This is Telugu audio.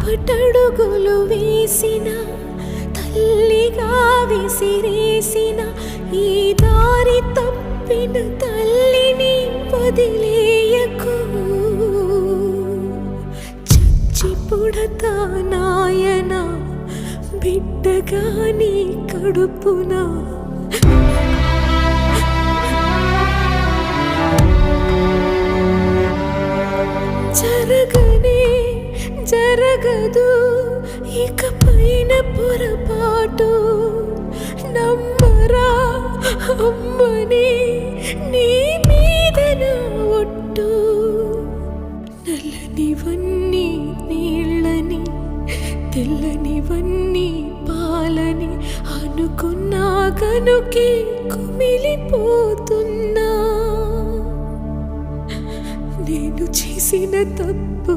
తప్పటడుగులు వేసిన తల్లిగా విసిరేసిన ఈ దారి తప్పిన తల్లిని వదిలేయకు. చచ్చి పుడతా నాయన బిడ్డగా నీ కడుపున. జరగనే జరగదు ఇకపైన పొరపాటు. నమ్మరా అమ్మని నీ మీద నా ఒట్టు. నల్లనివన్నీ నీళ్ళని తెల్లనివన్నీ పాలని అనుకున్నా గనుకే కుమిలిపోతున్నా. నేను చేసిన తప్పు